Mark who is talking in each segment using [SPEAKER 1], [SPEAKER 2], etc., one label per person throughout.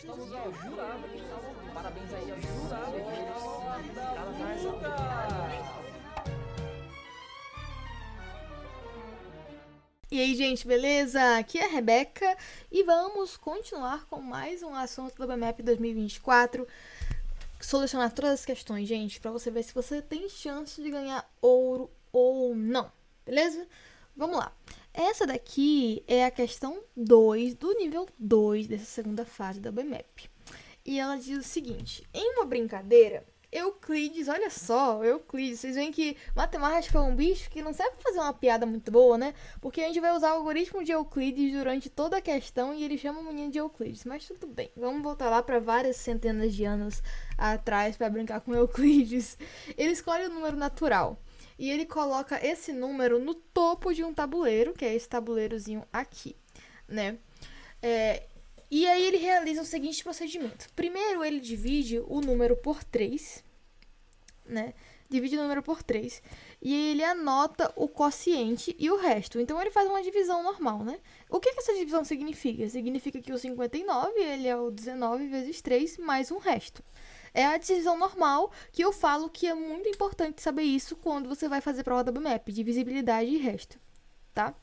[SPEAKER 1] Estamos ao jurado aqui. Parabéns aí ao jurado aqui. Cada mais
[SPEAKER 2] E aí, gente, beleza? Aqui é a Rebeca e vamos continuar com mais um assunto do BMAP 2024. Solucionar todas as questões, gente, pra você ver se você tem chance de ganhar ouro ou não, beleza? Vamos lá. Essa daqui é a questão 2 do nível 2 dessa segunda fase da BMAP. E ela diz o seguinte: em uma brincadeira, Euclides, olha só, Euclides, vocês veem que matemática é um bicho que não serve pra fazer uma piada muito boa, né? Porque a gente vai usar o algoritmo de Euclides durante toda a questão e ele chama o menino de Euclides. Mas tudo bem, vamos voltar lá para várias centenas de anos atrás para brincar com Euclides. Ele escolhe o número natural e ele coloca esse número no topo de um tabuleiro, que é esse tabuleirozinho aqui, né? E aí ele realiza o seguinte procedimento. Primeiro ele divide o número por 3, né? Divide o número por 3. E ele anota o quociente e o resto. Então ele faz uma divisão normal, né? O que essa divisão significa? Significa que o 59 ele é o 19 vezes 3 mais um resto. É a divisão normal que eu falo que é muito importante saber isso quando você vai fazer prova da BMAP, divisibilidade e resto, tá?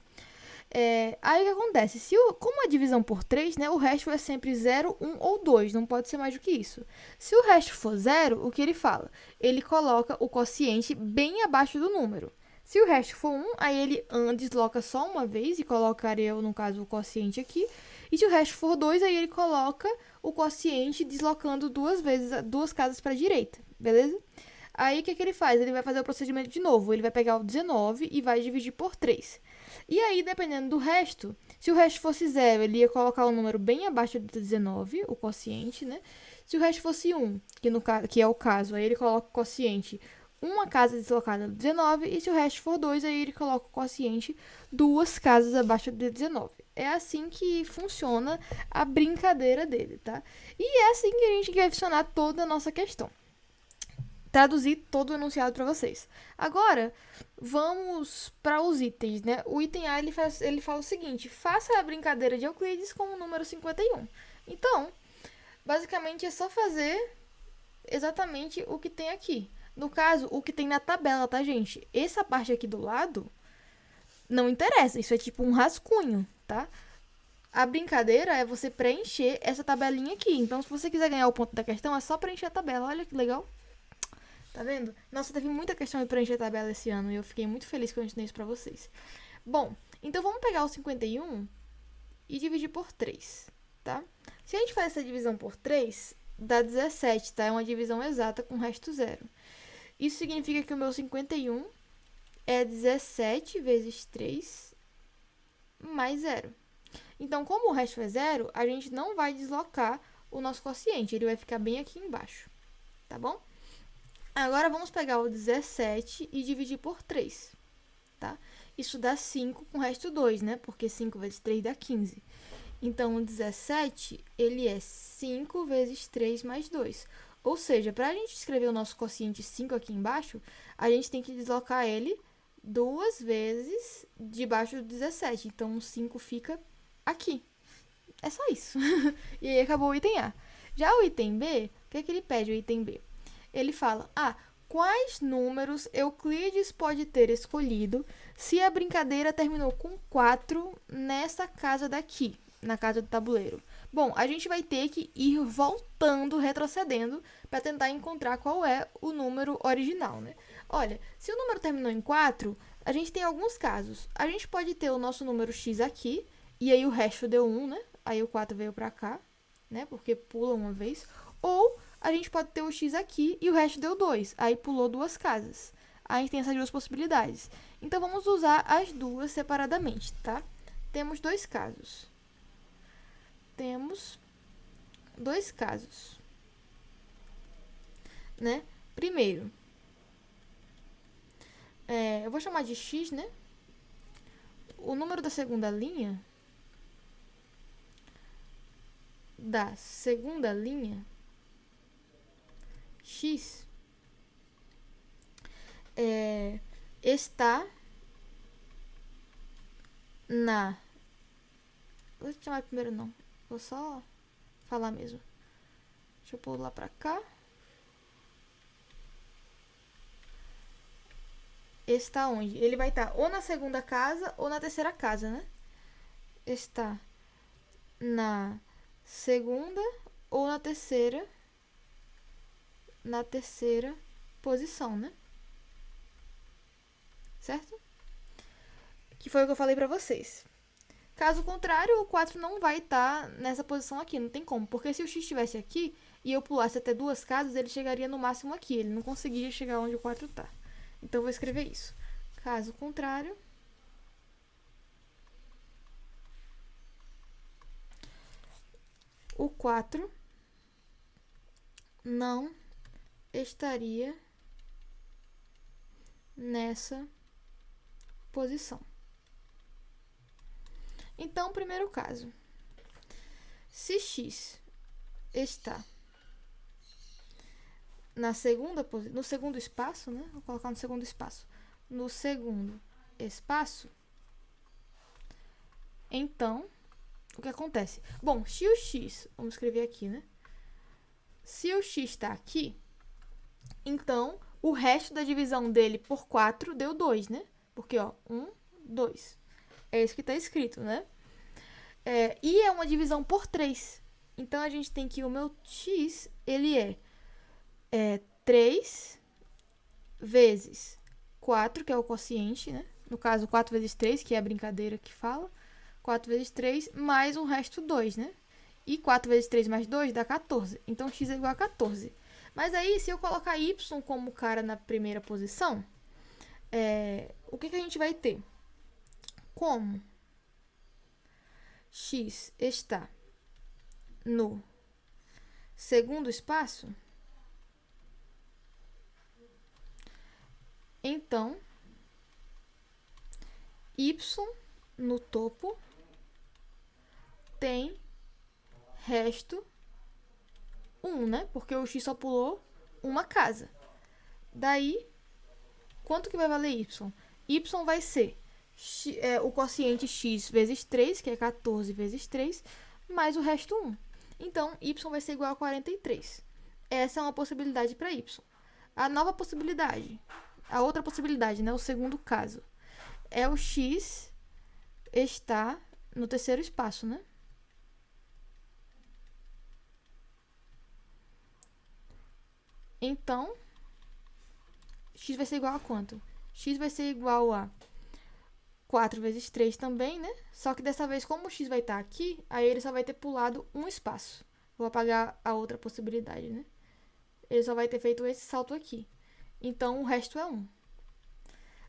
[SPEAKER 2] Aí o que acontece? Como a divisão por 3, né, o resto é sempre 0, 1 ou 2, não pode ser mais do que isso. Se o resto for 0, o que ele fala? Ele coloca o quociente bem abaixo do número. Se o resto for 1, aí ele desloca só uma vez e colocaria, no caso, o quociente aqui. E se o resto for 2, aí ele coloca o quociente deslocando duas vezes, duas casas para a direita, beleza? Aí o que ele faz? Ele vai fazer o procedimento de novo. Ele vai pegar o 19 e vai dividir por 3. E aí, dependendo do resto, se o resto fosse 0, ele ia colocar o número bem abaixo do 19, o quociente, né? Se o resto fosse 1, que é o caso, aí ele coloca o quociente uma casa deslocada do 19, e se o resto for 2, aí ele coloca o quociente duas casas abaixo do 19. É assim que funciona a brincadeira dele, tá? E é assim que a gente vai funcionar toda a nossa questão. Traduzir todo o enunciado para vocês. Agora, vamos para os itens, né? O item A, ele fala o seguinte: faça a brincadeira de Euclides com o número 51. Então, basicamente é só fazer exatamente o que tem aqui. No caso, o que tem na tabela, tá, gente? Essa parte aqui do lado não interessa, isso é tipo um rascunho, tá? A brincadeira é você preencher essa tabelinha aqui. Então, se você quiser ganhar o ponto da questão, é só preencher a tabela. Olha que legal. Tá vendo? Nossa, teve muita questão de preencher a tabela esse ano e eu fiquei muito feliz que eu ensinei isso pra vocês. Bom, então vamos pegar o 51 e dividir por 3, tá? Se a gente faz essa divisão por 3, dá 17, tá? É uma divisão exata com resto zero. Isso significa que o meu 51 é 17 vezes 3 mais zero. Então, como o resto é zero, a gente não vai deslocar o nosso quociente, ele vai ficar bem aqui embaixo, tá bom? Agora vamos pegar o 17 e dividir por 3, tá? Isso dá 5 com o resto 2, né? Porque 5 vezes 3 dá 15. Então, o 17, ele é 5 vezes 3 mais 2. Ou seja, para a gente escrever o nosso quociente 5 aqui embaixo, a gente tem que deslocar ele duas vezes debaixo do 17. Então, o 5 fica aqui. É só isso. E aí acabou o item A. Já o item B, o que ele pede, o item B? Ele fala, quais números Euclides pode ter escolhido se a brincadeira terminou com 4 nessa casa daqui, na casa do tabuleiro? Bom, a gente vai ter que ir voltando, retrocedendo, para tentar encontrar qual é o número original, né? Olha, se o número terminou em 4, a gente tem alguns casos. A gente pode ter o nosso número x aqui, e aí o resto deu 1, né? Aí o 4 veio para cá, né? Porque pula uma vez. Ou a gente pode ter o x aqui e o resto deu 2. Aí pulou duas casas. Aí a gente tem essas duas possibilidades. Então, vamos usar as duas separadamente, tá? Temos dois casos. Né? Primeiro, eu vou chamar de x, né? O número da segunda linha x está na... Vou chamar primeiro não. Vou só falar mesmo. Deixa eu pular pra cá. Está onde? Ele vai estar ou na segunda casa ou na terceira casa, né? Está na segunda ou na terceira posição, né? Certo? Que foi o que eu falei pra vocês. Caso contrário, o 4 não vai estar nessa posição aqui, não tem como. Porque se o X estivesse aqui e eu pulasse até duas casas, ele chegaria no máximo aqui. Ele não conseguiria chegar onde o 4 tá. Então, eu vou escrever isso. Caso contrário, o 4 não estaria nessa posição. Então, primeiro caso. Se X está na segunda no segundo espaço, né? Vou colocar no segundo espaço. No segundo espaço, então, o que acontece? Bom, se o X, vamos escrever aqui, né? Se o X está aqui, então, o resto da divisão dele por 4 deu 2, né? Porque, ó, 1, 2. É isso que está escrito, né? E é uma divisão por 3. Então, a gente tem que o meu X, ele é 3 vezes 4, que é o quociente, né? No caso, 4 vezes 3, que é a brincadeira que fala. 4 vezes 3, mais o resto 2, né? E 4 vezes 3 mais 2 dá 14. Então, x é igual a 14. Mas aí, se eu colocar y como cara na primeira posição, o que a gente vai ter? Como x está no segundo espaço, então, y no topo tem resto 1, né? Porque o x só pulou uma casa. Daí, quanto que vai valer y? Y vai ser o quociente x vezes 3, que é 14 vezes 3, mais o resto 1. Então, y vai ser igual a 43. Essa é uma possibilidade para y. A nova possibilidade, a outra possibilidade, né? O segundo caso, é o x está no terceiro espaço, né? Então, x vai ser igual a quanto? X vai ser igual a 4 vezes 3 também, né? Só que dessa vez, como o x vai estar aqui, aí ele só vai ter pulado um espaço. Vou apagar a outra possibilidade, né? Ele só vai ter feito esse salto aqui. Então, o resto é 1.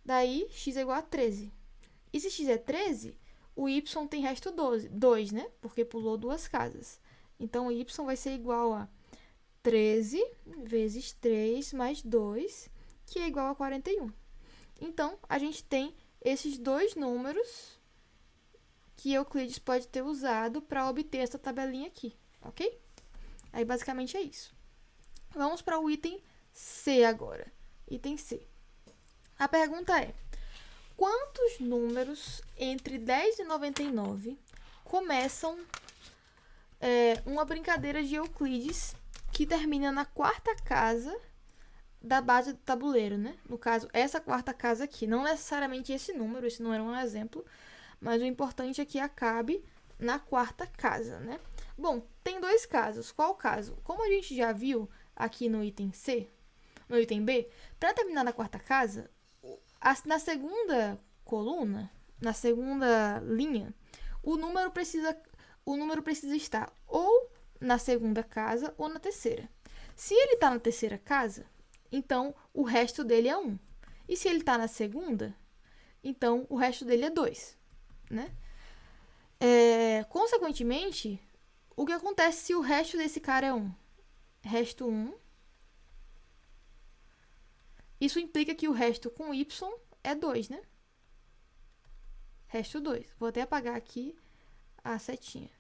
[SPEAKER 2] Daí, x é igual a 13. E se x é 13, o y tem resto 2, né? Porque pulou duas casas. Então, o y vai ser igual a 13 vezes 3 mais 2, que é igual a 41. Então, a gente tem esses dois números que Euclides pode ter usado para obter essa tabelinha aqui, ok? Aí, basicamente, é isso. Vamos para o item C agora. Item C. A pergunta é: quantos números entre 10 e 99 começam uma brincadeira de Euclides que termina na quarta casa da base do tabuleiro, né? No caso, essa quarta casa aqui. Não necessariamente esse número era um exemplo, mas o importante é que acabe na quarta casa, né? Bom, tem dois casos. Qual caso? Como a gente já viu aqui no item C, no item B, para terminar na quarta casa, na segunda coluna, na segunda linha, o número precisa estar ou na segunda casa ou na terceira. Se ele está na terceira casa, então o resto dele é 1. E se ele está na segunda, então o resto dele é 2, né? Consequentemente, o que acontece se o resto desse cara é 1? Resto 1. Isso implica que o resto com y é 2, né? Resto 2. Vou até apagar aqui a setinha.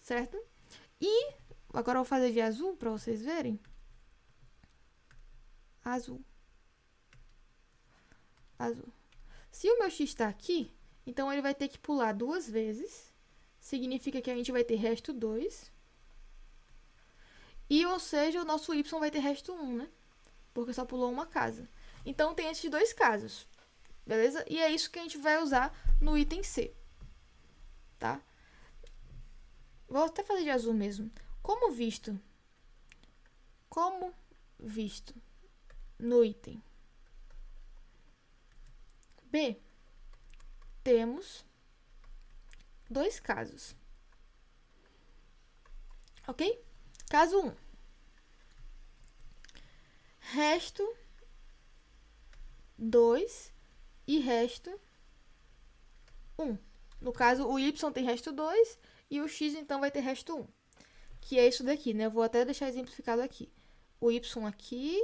[SPEAKER 2] Certo? E agora eu vou fazer de azul para vocês verem. Azul. Azul. Se o meu x está aqui, então ele vai ter que pular duas vezes. Significa que a gente vai ter resto 2. E, ou seja, o nosso y vai ter resto 1, né? Porque só pulou uma casa. Então, tem esses dois casos, beleza? E é isso que a gente vai usar no item C, tá? Vou até fazer de azul mesmo. Como visto no item B, temos dois casos, ok? Caso 1. Resto 2 e resto 1. No caso, o y tem resto 2 e o x, então, vai ter resto 1. Que é isso daqui, né? Eu vou até deixar exemplificado aqui. O y aqui,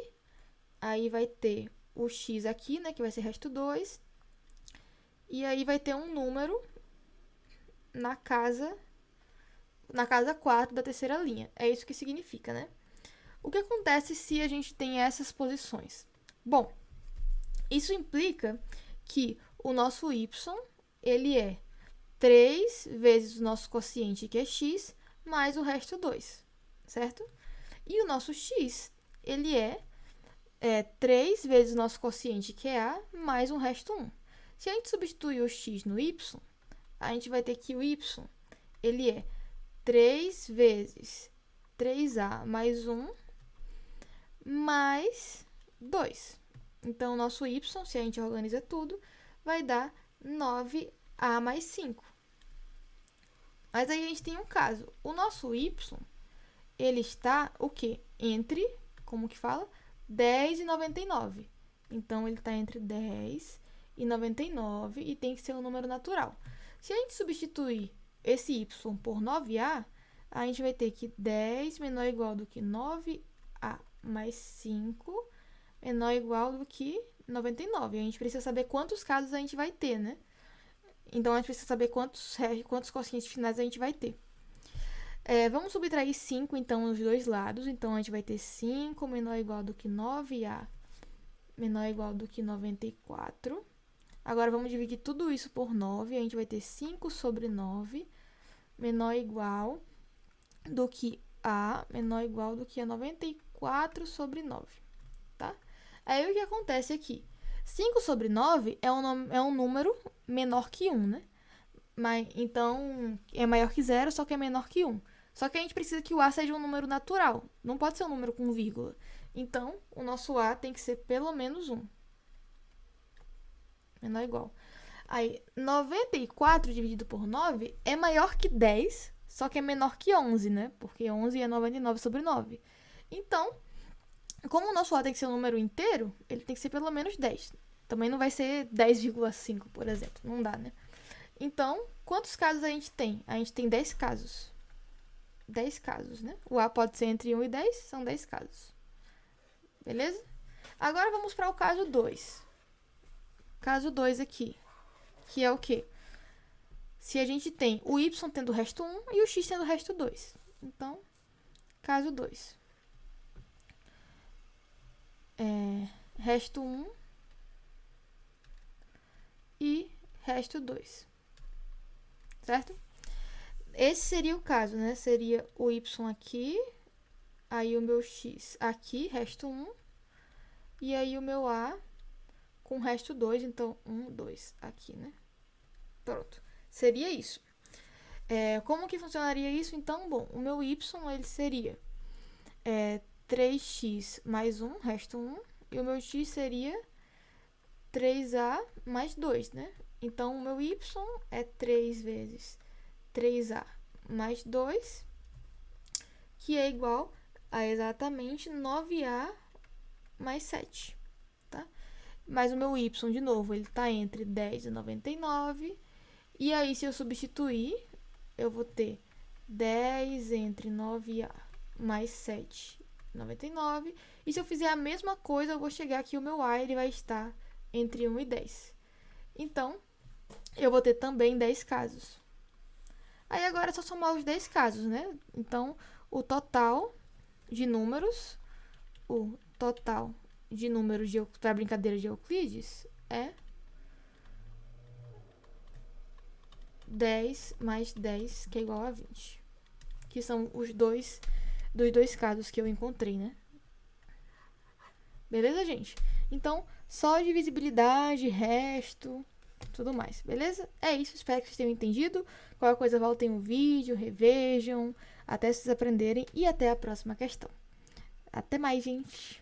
[SPEAKER 2] aí vai ter o x aqui, né? Que vai ser resto 2. E aí vai ter um número na casa 4 da terceira linha. É isso que significa, né? O que acontece se a gente tem essas posições? Bom, isso implica que o nosso y, ele é 3 vezes o nosso quociente, que é x, mais o resto 2, certo? E o nosso x, ele é 3 vezes o nosso quociente, que é a, mais o resto 1. Se a gente substituir o x no y, a gente vai ter que o y, ele é 3 vezes 3a mais 1, mais 2. Então, o nosso y, se a gente organiza tudo, vai dar 9a mais 5. Mas aí a gente tem um caso. O nosso y, ele está o quê? Entre, como que fala? 10 e 99. Então, ele está entre 10 e 99 e tem que ser um número natural. Se a gente substituir esse y por 9a, a gente vai ter que 10 menor ou igual do que 9a mais 5 menor ou igual do que 99. A gente precisa saber quantos casos a gente vai ter, né? Então, a gente precisa saber quantos quocientes finais a gente vai ter. Vamos subtrair 5, então, nos dois lados. Então, a gente vai ter 5 menor ou igual do que 9a menor ou igual do que 94. Agora, vamos dividir tudo isso por 9. A gente vai ter 5 sobre 9 menor ou igual do que a menor ou igual do que a 94 sobre 9, tá? Aí, o que acontece aqui? 5 sobre 9 é um número menor que 1, né? Então, é maior que 0, só que é menor que 1. Só que a gente precisa que o a seja um número natural. Não pode ser um número com vírgula. Então, o nosso a tem que ser pelo menos 1. Menor ou igual. Aí, 94 dividido por 9 é maior que 10, só que é menor que 11, né? Porque 11 é 99 sobre 9. Então, como o nosso a tem que ser um número inteiro, ele tem que ser pelo menos 10. Também não vai ser 10,5, por exemplo. Não dá, né? Então, quantos casos a gente tem? A gente tem 10 casos. 10 casos, né? O a pode ser entre 1 e 10, são 10 casos. Beleza? Agora, vamos para o caso 2. Caso 2 aqui, que é o quê? Se a gente tem o y tendo o resto 1 e o x tendo o resto 2. Então, caso 2. Resto 1 e resto 2. Certo? Esse seria o caso, né? Seria o y aqui, aí o meu x aqui, resto 1, e aí o meu a com resto 2, então 1, 2 aqui, né? Pronto. Seria isso. Como que funcionaria isso? Então, bom, o meu y, ele seria 3x mais 1, resto 1, e o meu x seria 3a mais 2, né? Então, o meu y é 3 vezes 3a mais 2, que é igual a exatamente 9a mais 7, tá? Mas o meu y, de novo, ele está entre 10 e 99. E aí, se eu substituir, eu vou ter 10 entre 9a mais 7, 99. E se eu fizer a mesma coisa, eu vou chegar aqui, o meu a ele vai estar entre 1 e 10. Então, eu vou ter também 10 casos. Aí, agora é só somar os 10 casos, né? Então, o total de números para a brincadeira de Euclides é 10 mais 10, que é igual a 20. Que são os dois dos 2 casos que eu encontrei, né? Beleza, gente? Então, só divisibilidade, resto, tudo mais, beleza? É isso, espero que vocês tenham entendido. Qualquer coisa, voltem o vídeo, revejam, até vocês aprenderem e até a próxima questão. Até mais, gente!